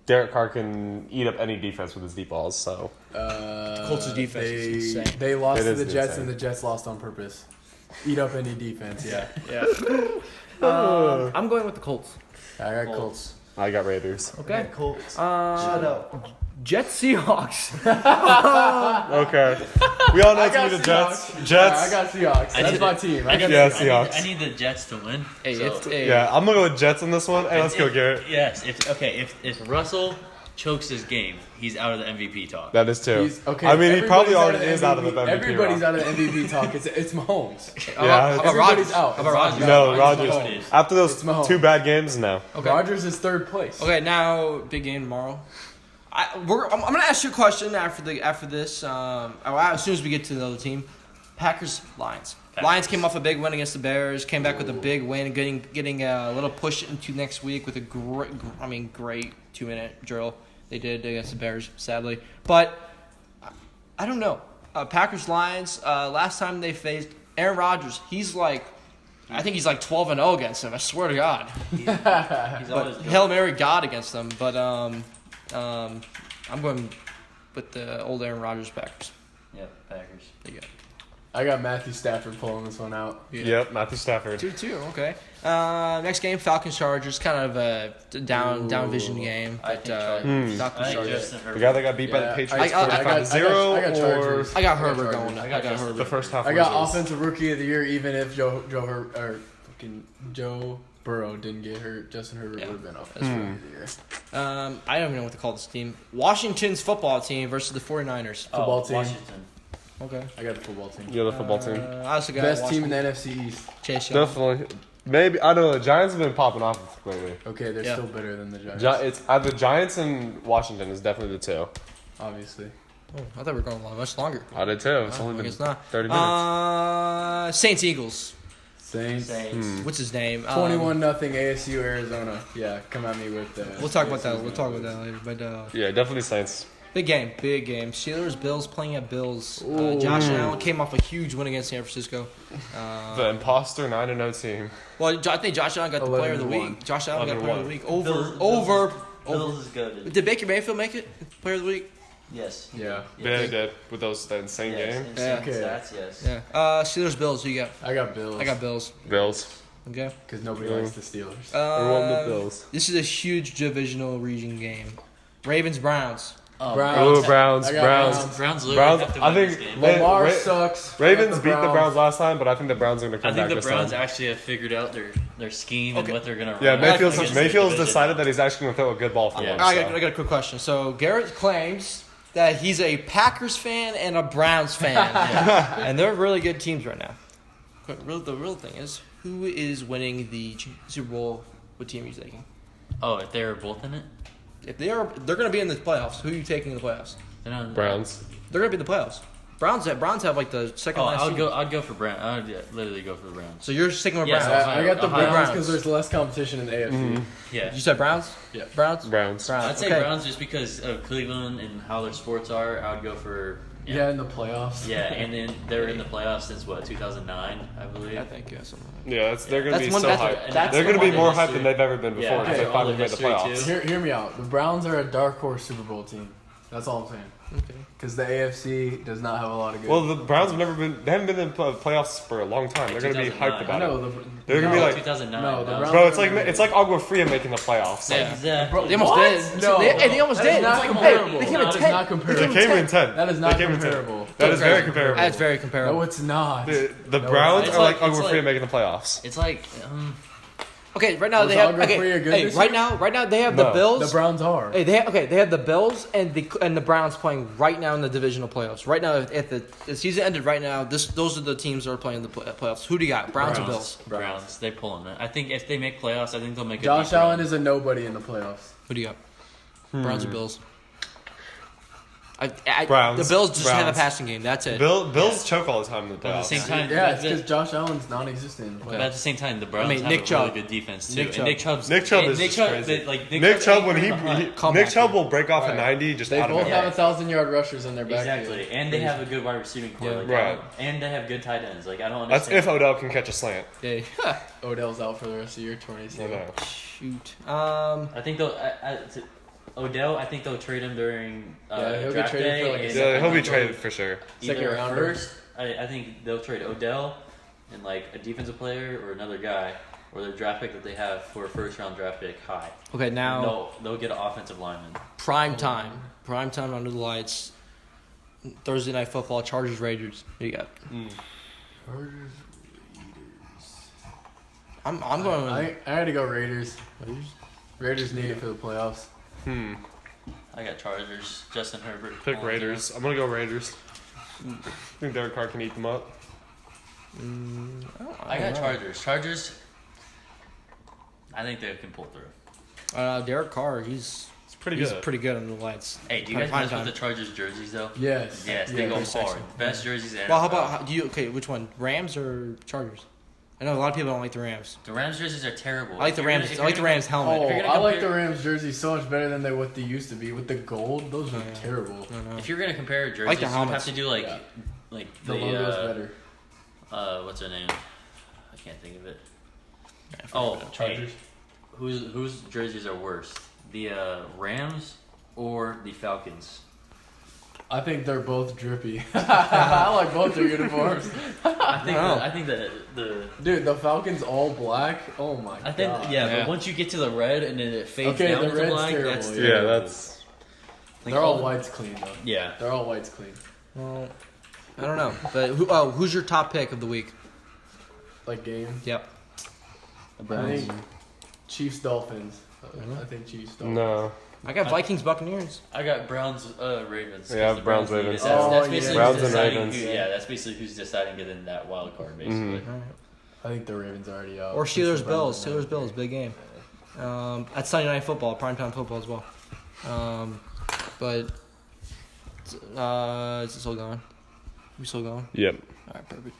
Derek Carr can eat up any defense with his deep balls. So Colts' defense is insane. They lost It to is the Jets, insane. and the Jets lost on purpose. Eat up any defense. Yeah. Yeah. I'm going with the Colts. I got Colts. I got Raiders. Okay. Colts. Shut up. Jets Seahawks. Okay, we all know it's gonna be the Jets. Seahawks. Jets. I got Seahawks. That's my team. I got Yeah, Seahawks. Seahawks. I need the Jets to win. Hey, so- it's hey. Yeah, I'm gonna go with Jets on this one. Hey, let's go, Garrett. Yes. If Russell chokes his game, he's out of the MVP talk. That is too. He's, okay, I mean, he probably everybody's already is out of the MVP. MVP. Everybody's round. out of the MVP talk. It's Mahomes. How Yeah, about Everybody's Rodgers? out. How about Rodgers? No, It's Rodgers. Mahomes. After those It's Mahomes. 2 bad games, no. Okay. Rodgers is third place. Okay, now big game tomorrow. I'm gonna ask you a question after this. As soon as we get to the other team, Packers Lions. Lions came off a big win against the Bears. Came back with a big win, getting a little push into next week with a great 2-minute drill they did against the Bears, sadly. But I don't know. Packers Lions. Last time they faced Aaron Rodgers, I think he's like 12-0 against them. I swear to God. He's But always Hail Mary God against them. But I'm going with the old Aaron Rodgers Packers. Yep, Packers. There you go. I got Matthew Stafford pulling this one out. Yep, Matthew Stafford. 2-2, okay. Next game, Falcons Chargers. Kind of a down vision game. I But think Chargers. Falcons I think Chargers. Justin The Herbert. guy that got beat by the Yeah, Patriots I got- 45-0, I got or Chargers. I got Chargers. Herbert going. I got Justin the first half. I got was- offensive rookie of the year, even if Joe Burrow didn't get hurt. Justin Herbert Yeah. would have been offensive rookie of the year. I don't even know what to call this team. Washington's football team versus the 49ers. Football team. Washington. Okay. I got the football team. Yeah, the football team. I also got Best team Washington. in the NFC East. Chase Young. Definitely. Maybe I don't know. The Giants have been popping off lately. Okay, they're Yeah. still better than the Giants. It's the Giants and Washington is definitely the two. Obviously. Oh, I thought we were going much longer. I did too. It's Oh, only I been guess not. 30 minutes. Saints Eagles. Saints. Saints. What's his name? 21-0 ASU Arizona. Yeah, come at me with that. We'll talk about that. We'll talk about that later. But Yeah, definitely Saints. big game. Steelers Bills playing at Bills. Josh Allen came off a huge win against San Francisco. The imposter 9-0 team. Well, I think Josh Allen got the player of the 11-1. week. Josh Allen got player of the 11-1. week Bills over. is good. Did Baker Mayfield make it player of the week? Yes. Yeah. Yeah, they did with that insane Yes. game. Insane Yeah. Okay. stats, yes. Yeah. Steelers Bills. Who you got? I got Bills. I got Bills. Bills. Okay. Because nobody Yeah. likes the Steelers. Everyone the Bills. This is a huge divisional region game. Ravens Browns. Oh, Browns. Oh, Browns. I got Browns. Browns literally Browns. have to I win think this game. Lamar Ra- sucks. Ravens I got beat the Browns last time, but I think the Browns are going to I come think back the this Browns time. actually have figured out their scheme Okay. and what they're gonna Yeah, run. Mayfield's against the Mayfield's division. decided that he's actually going to throw a good ball for Yeah. once. I so. got a quick question. So Garrett claims that he's a Packers fan and a Browns fan, and they're really good teams right now. But the real thing is, who is winning the Super Bowl? What team are you taking? Oh, if they were both in it, If they're going to be in the playoffs, who are you taking in the playoffs? They're not- Browns. They're gonna be in the playoffs. Browns have like the second Oh, last. I'd seed. go. I'd go for Brown. I'd literally go for the Browns. So you're sticking with Yes, Browns. Ohio- I got the Ohio Browns Browns. because there's less competition in the AFC. Yeah. You said Browns. Yeah. Browns. Browns. I'd say okay. Browns just because of Cleveland and how their sports are. I would go for Yeah, in the playoffs. yeah, and then they're in the playoffs since what 2009, I believe. I think yeah. Something like Yeah, they're going to That's be one- so that's- hyped. that's They're the going to be one more in hyped history. than they've ever been before. Yeah, because okay, they all finally the made the history, playoffs. too. Hear me out. The Browns are a dark horse Super Bowl team. That's all I'm saying. Okay. Because the AFC does not have a lot of good. Well, the Browns have never been. They haven't been in playoffs for a long time. They're going to be hyped 2009. about I it. know They're gonna be no, like- 2009. No, the that was- Browns- Bro, it's like Agua Fria making the playoffs. Like, Exactly. They almost What? did. No, they almost that is did. not Hey, comparable. they came in That is 10. not comparable. they came in 10. That is not They came in 10. comparable. That is very comparable. That's very comparable. No, it's not. The No, Browns it's are like like- it's Agua Fria like- making the playoffs. It's like Okay, right now Was they have. Agua Okay, Fria good hey, this right year? now they have the No. Bills. The Browns are. Hey, they have the Bills and the Browns playing right now in the divisional playoffs. Right now, if the season ended right now, those are the teams that are playing the playoffs. Who do you got? Browns or Bills? Browns. They're pulling it. I think if they make playoffs, I think they'll make a Josh deep run. Allen is a nobody in the playoffs. Who do you got? Browns or Bills? Browns. The Bills just have a Browns. passing game. That's it. Bills choke all the time in the But at the same playoffs. time, Yeah, but- it's because Josh Allen's non-existent. but at the same time, the Browns mean, have Nick a Chubb. really good defense too. Nick And Chubb. Nick Chubb's Nick Chubb and is Nick just Chubb, crazy. like Nick Chubb when Come Nick back. Chubb will break off a Right. 90 just They out of both it. have 1,000-yard rushers in their backfield. Exactly, and they have a good wide receiving core. Yeah. Like, Right. And they have good tight ends. Like I don't That's understand. if Odell can catch a slant. Yeah. Odell's out for the rest of the year, 22. I know. Shoot. I think they'll. Odell, I think they'll trade him during Yeah, he'll get draft traded day. for, like, a and Yeah, I he'll be think they'll traded for sure. either Second rounder. first. I think they'll trade Odell and like a defensive player or another guy, or their draft pick that they have for a first round draft pick high. Okay, now They'll get an offensive lineman. prime time under the lights. Thursday night football. Chargers Raiders. Who you got? I'm going. I had to go Raiders. Raiders need it for the playoffs. I got Chargers. Justin Herbert. Pick pulling Raiders. I'm gonna go Raiders. I think Derek Carr can eat them up. through. I got Chargers. Chargers. I think they can pull through. Derek Carr. He's Pretty good. pretty good under the lights. Hey, do you guys Prime mess time. with the Chargers jerseys though? Yes. Yes, they go pretty hard. sexy. Best jerseys ever. Well, how about do you? Okay, which one? Rams or Chargers? I know a lot of people don't like the Rams. the Rams jerseys are terrible? I like the If you're Rams. gonna- if I like the you're Rams helmet. Oh, If you're gonna I like the compare- Rams jerseys so much better than what they used to be. With the gold, those are terrible. If you're gonna compare jerseys, like the you have helmets. to do like Yeah. like The the logo's better. what's her name? I can't think of it. Oh, Chargers. Hey, whose jerseys are worse? The Rams or the Falcons? I think they're both drippy. I like both their uniforms. I think the Dude, the Falcons all black. Oh my I think god. yeah, Yeah. but once you get to the red and then it fades Okay, down the into red's black, terrible, that's yeah. Yeah, terrible. that's. Like, They're all the- whites clean though. Yeah. They're all whites clean. Well, I don't know. But who's your top pick of the week? Like game. Yep. I think Chiefs Dolphins. I think Chiefs Dolphins. No. I got Vikings Buccaneers. I got Browns Ravens. 'cause Yeah, the Browns, lead Ravens. it. That's Oh, basically yeah. who's Browns and deciding Ravens. yeah, that's basically who's deciding to get in that wild card, basically. I think the Ravens are already out. Or Steelers The Bills. Browns are Steelers Bills. Big game. That's Sunday night football. Primetime football as well. But is it still going? We still going? Yep. All right, perfect.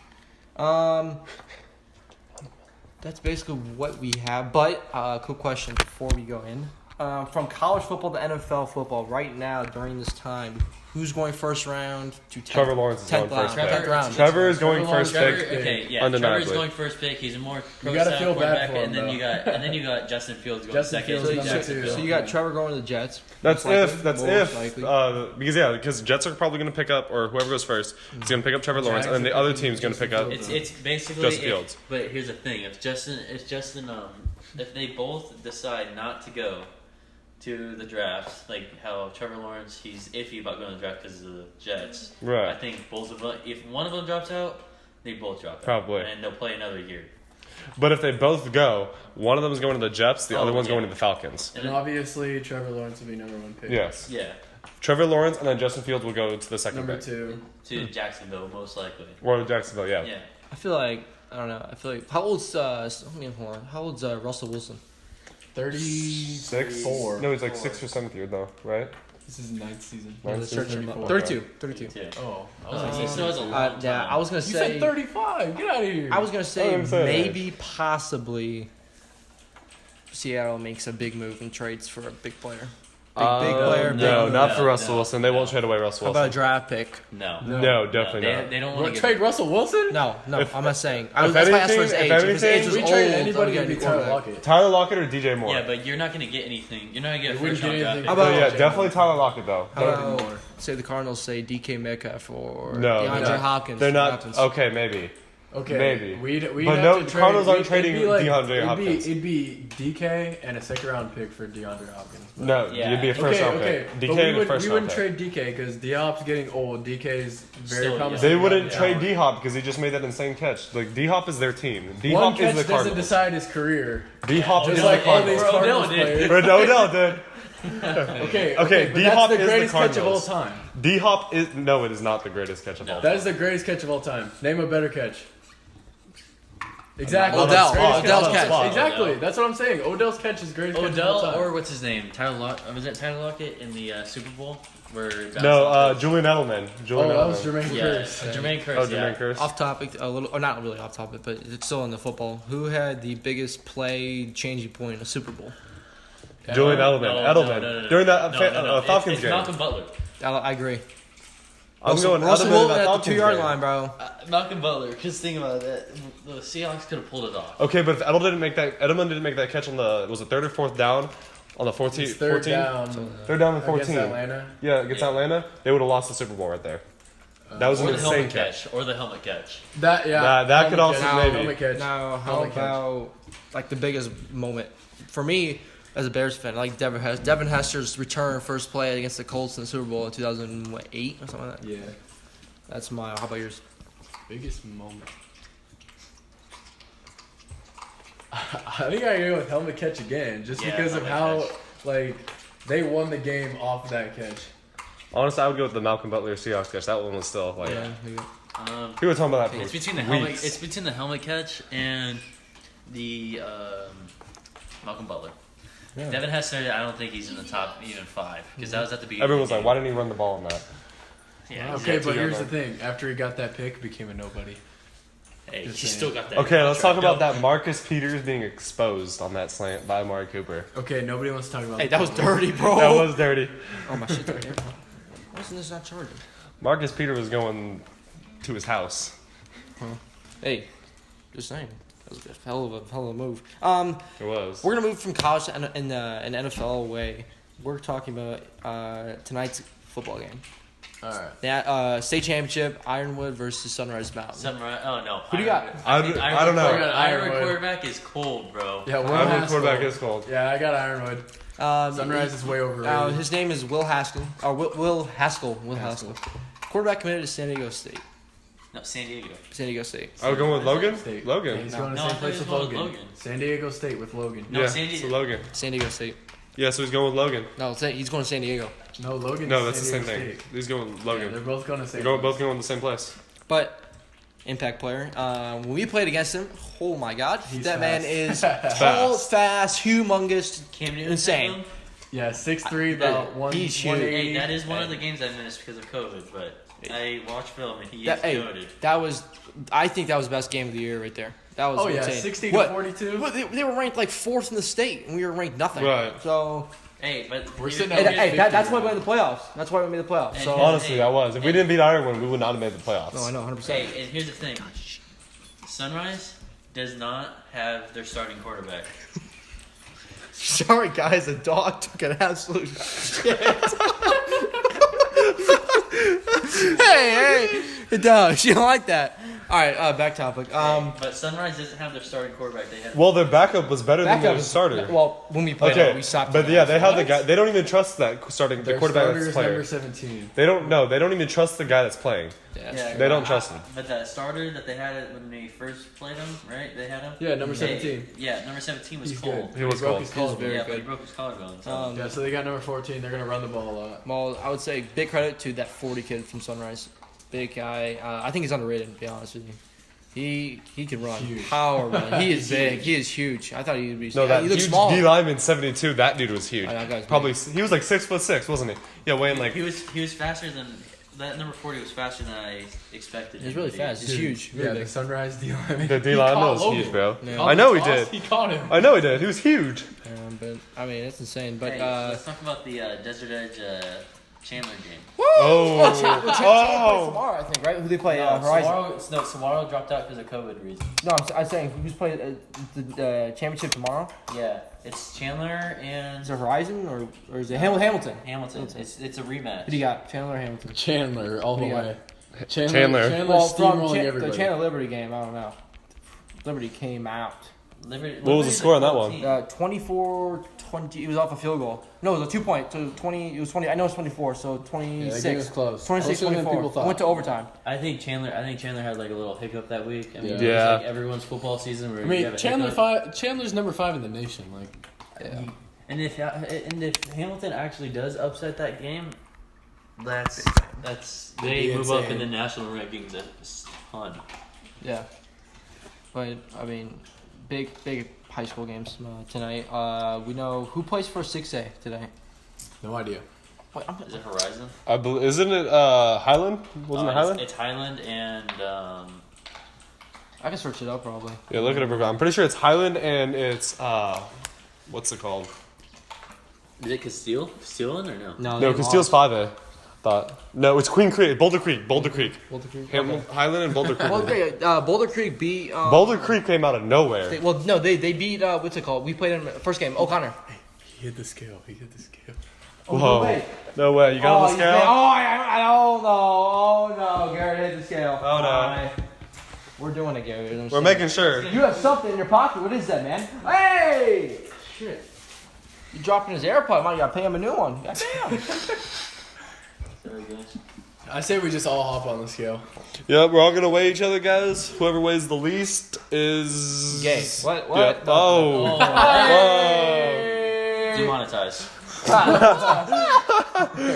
That's basically what we have. But quick question before we go in: from college football to NFL football, right now during this time, who's going first round to 10th? Trevor Lawrence is going first pick. 10th round. Trevor is going Trevor first Lawrence- pick. Trevor- Okay, yeah, Undeniably. Trevor's going first pick. He's a more pro You gotta style feel bad quarterback, for him, and then though. you got Justin Fields going Justin second. Fields to is number Jacksonville. So you got Trevor going to the Jets. That's most likely. if. That's Most if. likely. Because Jets are probably going to pick up, or whoever goes first is going to pick up Trevor Lawrence, and then the other team's going to pick up. It's basically Justin Fields. But here's the thing: if they both decide not to go to the draft, like how Trevor Lawrence, he's iffy about going to the draft because of the Jets. Right. I think both of them. If one of them drops out, they both drop out. Probably. and they'll play another year. But if they both go, one of them is going to the Jets, the Oh, other one's yeah. going to the Falcons. And And then- obviously, Trevor Lawrence will be number one pick. Yes. yeah, Trevor Lawrence, and then Justin Fields will go to the second Number pick. 2. to Jacksonville most likely. Or to Jacksonville, yeah. Yeah. I feel like I don't know. I feel like how old's hold on. How old's Russell Wilson? 6? 34. No, he's like 6th or 7th year, though, right? This is 9th season. Ninth Let's season? search him up. Okay. 32. Yeah. Oh, I was He like, still has a long time. Yeah, I was gonna you say. said 35. Get out of here. I was gonna say I'm saying. maybe, possibly, Seattle makes a big move and trades for a big player. Big player. Big No, move. not for Russell no, Wilson. They won't trade away Russell How about a Wilson. draft pick? No. No, definitely they, not. they don't What, want to trade Russell Wilson? No, If- I'm not saying. if That's why I asked for his anything- age. if If his anything- age was We old, trade I'm anybody getting to be Tyler quarterback. Lockett. Tyler Lockett or DJ Moore? Yeah, but you're not going to get anything. You're not going to get a We wouldn't first round get draft anything. pick. How about- Oh, yeah, definitely Tyler Lockett though. How Don't- about, say the Cardinals say DK Metcalf or No, DeAndre they're Hopkins? They're What not. happens? Okay, maybe. Okay. Maybe. We'd But have no, to the trade, Cardinals aren't it'd be trading DeAndre Hopkins. It'd be DK and a 2nd round pick for DeAndre Hopkins. No, Yeah. you'd be a first Okay, round okay. pick. But DK and a we first round wouldn't pick. trade DK because D-Hop's getting old. DK's very Still, promising. They wouldn't young trade talent. D Hop because he just made that insane catch. Like D Hop is their team. D One Hop catch is the doesn't Cardinals. decide his career. D Hop is Just the like all these Cardinals. Cardinals did. players. Odell did. Okay, Okay, but D-Hop that's is the the greatest catch of all Cardinals. time. D Hop is no, it is not the greatest catch of all. That is the greatest catch of all time. Name a better catch. Exactly. Odell. Greatest Odell's of all catch. time. Exactly. Odell. That's what I'm saying. Odell's catch is greatest catch of all Odell time. or what's his name? Was that Tyler Lockett in the Super Bowl? Where No, Julian Edelman. Julian that was Edelman. Jermaine Yeah, Kearse. Jermaine Kearse. Oh, yeah. Jermaine Kearse. Off topic, a little, or not really off topic, but it's still in the football. Who had the biggest play changing point in a Super Bowl? Julian Edelman. Edelman. No. During that No. Falcons it's game. Malcolm Butler. I agree. I'm going Russell Edelman in Wilson that at the Falcons 2-yard game. line, bro. Malcolm Butler. Because think about that. The Seahawks could have pulled it off. Okay, but if Edelman didn't make that catch on the was it 3rd or 4th down on the 14? It's third down. 3rd down and Against 14. Atlanta. Yeah, against Yeah. Atlanta, they would have lost the Super Bowl right there. That was an Or the insane helmet catch. catch. Or the helmet catch. That could helmet also catch. maybe. Helmet catch. Now, how Helmet catch. about like the biggest moment for me as a Bears fan? Like Devin Hester's return first play against the Colts in the Super Bowl in 2008 or something like that. Yeah. That's my. How about yours? Biggest moment. I think I go with helmet catch again, just Yeah, because of helmet how catch. like they won the game off of that catch. Honestly, I would go with the Malcolm Butler Seahawks catch. That one was still like Yeah. we were talking about that. It's for between the helmet. weeks. It's between the helmet catch and the Malcolm Butler. Yeah. Devin Hester, I don't think he's in the top even 5 because that was at the beginning. Everyone was of the like, game. "Why didn't he run the ball on that?" Yeah, Okay, exactly. but here's the thing: after he got that pick, became a nobody. Hey, Just he saying. still got that. Okay, let's talk contract. about that Marcus Peters being exposed on that slant by Amari Cooper. Okay, nobody wants to talk about. Hey, that was dirty, bro. That was dirty. Oh my shit! Right here. Why isn't this not charging? Marcus Peters was going to his house. Hey, just saying. That was a hell of a move. It was. We're gonna move from college to an NFL way. We're talking about tonight's football game. All right. That state championship, Ironwood versus Sunrise Mountain. Sunrise. Oh no. Who do you got? I don't know. Ironwood Ironwood. quarterback is cold, bro. Yeah, Will Ironwood Haskell. quarterback is cold. Yeah, I got Ironwood. Sunrise is way overrated. His name is Will Haskell. Or Will Haskell. Will Haskell. Quarterback committed to San Diego State. No, San Diego. San Diego State. I was going with Logan. State. Logan. Yeah, he's going to No, the I same thought place he with was going with Logan. Logan. San Diego State with Logan. No, yeah, San so Diego. Logan. San Diego State. Yeah, so he's going with Logan. No, he's going to San Diego. No, Logan. No, that's the San same Diego thing. State. He's going with Yeah, Logan. they're both going to They're San. both going to the same place. But impact player. When we played against him, oh my God, He's that fast. man is tall, fast, humongous, Cam Newton. insane. Yeah, 6'3", about one. He's huge. 180. Hey, that is one of the games I missed because of COVID, but I watched film and he is Hey, goated. I think that was the best game of the year right there. That was Oh yeah, insane. 60 What? to 42. What, they were ranked like 4th in the state, and we were ranked nothing. Right. So, Hey, but We're you- sitting you- at- hey, that's why we made the playoffs. That's why we made the playoffs. And So, here's- Honestly, that was. If we didn't beat Ironwood, we would not have made the playoffs. no, I know, 100%. Hey, and here's the thing: Sunrise does not have their starting quarterback. Sorry, guys, the dog took an absolute shit. hey, dog, you don't like that. All right, back topic. But Sunrise doesn't have their starting quarterback. They have Well, their backup was better than backup their starter. Well, when we played, Okay, we stopped. but yeah, they have the guy. They don't even trust that starting the Their quarterback starter that's is playing. number 17. They don't know. They don't even trust the guy that's playing. Yeah. They don't trust him. But that starter that they had when they first played him, right? They had him. Yeah, number Hey, 17. yeah, number 17 was He's cold. good. He was broke cold. his He was collarbone. very Yeah, but he good. broke his collarbone. So. Yeah, so they got number 14. They're gonna run the ball a lot. Well, I would say big credit to that 40 kid from Sunrise. Big guy. I think he's underrated, to be honest with you. He can run. Huge. Power run. He is big. He is huge. I thought he would be. No, that he looks huge small. D lineman 72. That dude was huge. Oh, that guy's Probably he was like 6'6", wasn't he? Yeah, weighing like. He was faster than that. Number 40 was faster than I expected. He's him really to be. fast. He's Dude, huge. Really Yeah, big. the Sunrise D lineman. The D He lineman caught was Logan. huge, bro. Yeah. I know he Toss, did. He caught him. I know he did. He was huge. But I mean, it's insane. But Hey, let's talk about the Desert Edge Chandler game. Oh, tomorrow, I think, right? Who they play? Horizon. Saguaro dropped out because of COVID reasons. No, I'm saying who's playing the championship tomorrow? Yeah, it's Chandler and Is it Horizon or is it Hamilton? Hamilton. It's a rematch. Who do you got? Chandler or Hamilton? Chandler all the Yeah. way. Chandler. Chandler's from steamrolling the everybody. Chandler Liberty game, I don't know. Liberty came out. What was the score on that one? 24-20. It was off a field goal. No, it was a 2-point. So 20. It was 20. I know it's 24. So 26. Yeah, that game was close. 26, Closer than 24. people thought. Went to overtime. I think Chandler had like a little hiccup that week. I mean, Yeah. it's like everyone's football season. Where I you mean, have a hiccup. Chandler's number 5 in the nation. Like, Yeah. And if Hamilton actually does upset that game, that's they be move up insane. in the national rankings a ton. Yeah. But I mean, big high school games tonight. We know who plays for 6A today. no idea. Wait, Is it Horizon? Isn't it Highland? Wasn't it Highland? It's Highland and I can search it up probably. Yeah, look it up. I'm pretty sure it's Highland and it's what's it called? is it Castile? Castellan or no? No, No, they Castile's lost. 5A. Thought. No, it's Queen Creek, Boulder Creek. Boulder Creek. Highland and Boulder Creek. Well, Boulder Creek beat. Boulder Creek came out of nowhere. They beat. What's it called? We played in the first game. O'Connor. He hit the scale. Oh, Whoa. no way. No way. You got on the scale? I don't know. Oh no, Garrett hit the scale. Oh, no. Alright. We're doing it, Garrett. We're making sure. You have something in your pocket. What is that, man? Hey! Shit. You dropping his AirPod? You gotta pay him a new one. Goddamn. Sorry, guys. I say we just all hop on the scale. Yep, we're all gonna weigh each other, guys. Whoever weighs the least is Gay. What? Yep. No. Oh. Hey! Demonetized.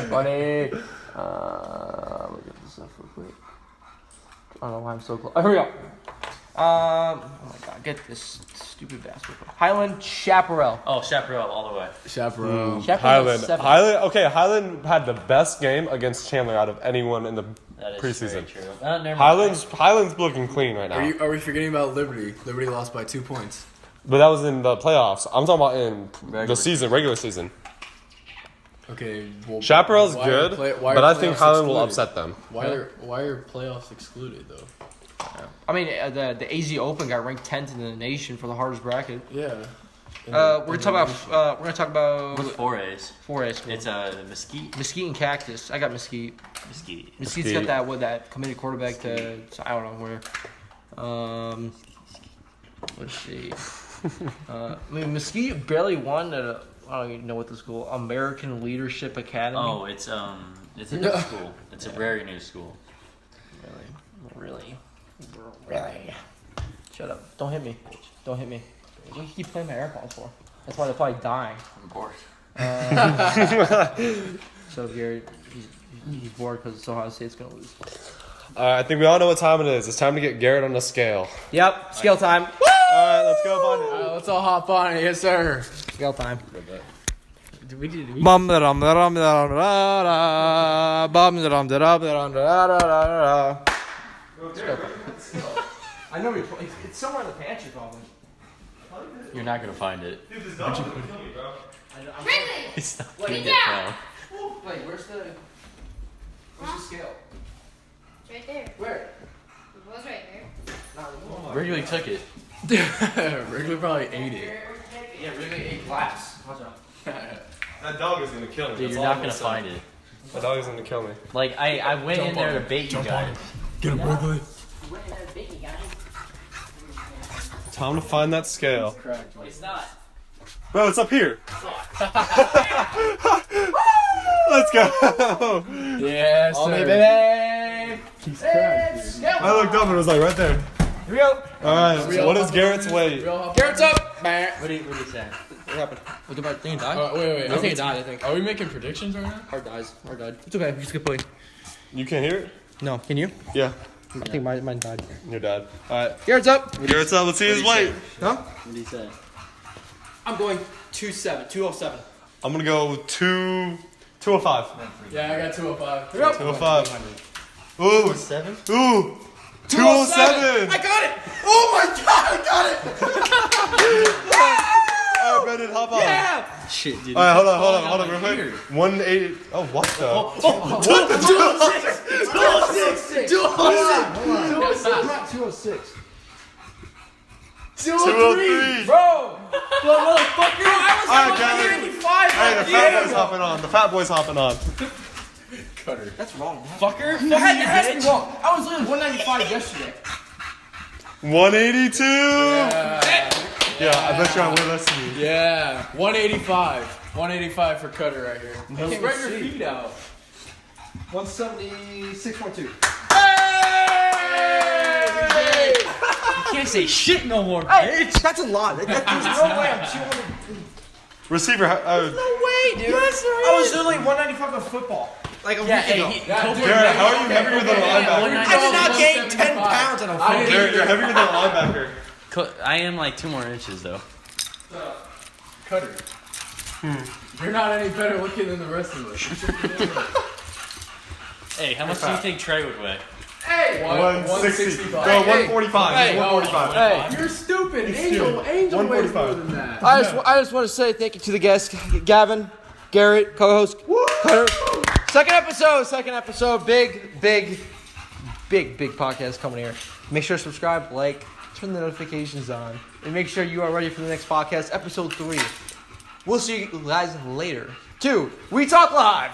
Funny. Look at this stuff real quick. I don't know why I'm so close. Oh, here we go. Oh my god, get this stupid bastard. Highland Chaparral. Oh, Chaparral all the way. Chaperone. Chaparral Highland. Okay, Highland had the best game against Chandler out of anyone in the That is preseason. very true. Never mind. Highland's looking clean right now. Are we forgetting about Liberty? Liberty lost by 2 points. But that was in the playoffs. I'm talking about in Regular. the season, regular season. Okay. Well, Chaparral's why are good, why but are I think playoffs Highland will excluded? upset them. Why are playoffs excluded though? I mean, the AZ Open got ranked 10th in the nation for the hardest bracket. Yeah. We're gonna talk about What's 4As? 4A school. It's Mesquite. Mesquite and Cactus. I got Mesquite. Mesquite. Mesquite's got that committed quarterback to I don't know where. Let's see. I mean, Mesquite barely won at I don't even know what the school. American Leadership Academy. Oh, it's a new school. It's a very new school. Really. Shut up! Don't hit me! Don't hit me! What do you keep playing my AirPods for? That's why they're probably dying. I'm bored. So Gary, he's bored because Ohio State's gonna lose. I think we all know what time it is. It's time to get Garrett on the scale. Yep, scale time. All right, let's go find it. Let's all hop on it. Yes, sir. Scale time. I know it's somewhere in the pantry, probably. You're not gonna find it. It's not What gonna is get that? found. Wait, where's the scale? It's right there. Where? It was right there. Wrigley took it. Regular probably ate it. Yeah, really ate glass. Watch out. That dog is gonna kill me. Dude, you're not gonna find it. That dog is gonna kill me. Like I went in there to bait you guys. Get him, Wrigley. Time to find that scale. It's not. Bro, it's up here. Let's go. Yes, Oh, sir. baby. He's cracked, dude. I looked up and it was like right there. Here we go. All right. So what is Garrett's weight? We all hop Garrett's on. up. What are you saying? What happened? What about thing died? Wait. I think it died. I think. Are we making predictions right now? Hard died. It's okay. Just keep playing. You can't hear it? No. Can you? Yeah. I think mine died. Your dad. All right. Garrett's up. Garrett's up. Let's see his weight. Huh? What do you say? I'm going 207. I'm gonna go 205. Yeah, I got 205. 205. Ooh. 7? Ooh. 207. I got it. Oh my god, I got it. All right, Brendan, hop on. Yeah. Shit, dude. All right, hold on, real quick. 180. Oh, what the? 206. 203. Bro. Motherfucker. I was All right, at Gavin. 195. Hey, the fat boy's hopping on. The fat boy's hopping on. Cutter. That's wrong. Fucker. That has to be wrong. I was literally 195 yesterday. 182. Yeah, I bet you're on way less than me. Yeah, 185. 185 for Cutter right here. Spread your feet out. 176.2. Hey! You can't say shit no more, Hey, bitch. that's a lot. There's no way I'm 200. Receiver. No way, dude. Yes, I was literally 195 of football. Like a week ago. Garrett, how are you heavier than a linebacker? I did not gain 10 pounds on a football. Garrett, you're heavier than a linebacker. I am like 2 more inches though. Cutter. You're not any better looking than the rest of us. Hey, how much do you think Trey would weigh? Hey! 160. No, 165. 145. Hey. 145. Hey! You're stupid. Angel weighs 145. more than that. I just want to say thank you to the guests, Gavin, Garrett, co-host, Cutter. Second episode. Big podcast coming here. Make sure to subscribe, like, turn the notifications on, and make sure you are ready for the next podcast, episode 3. We'll see you guys later. 2, We Talk Live.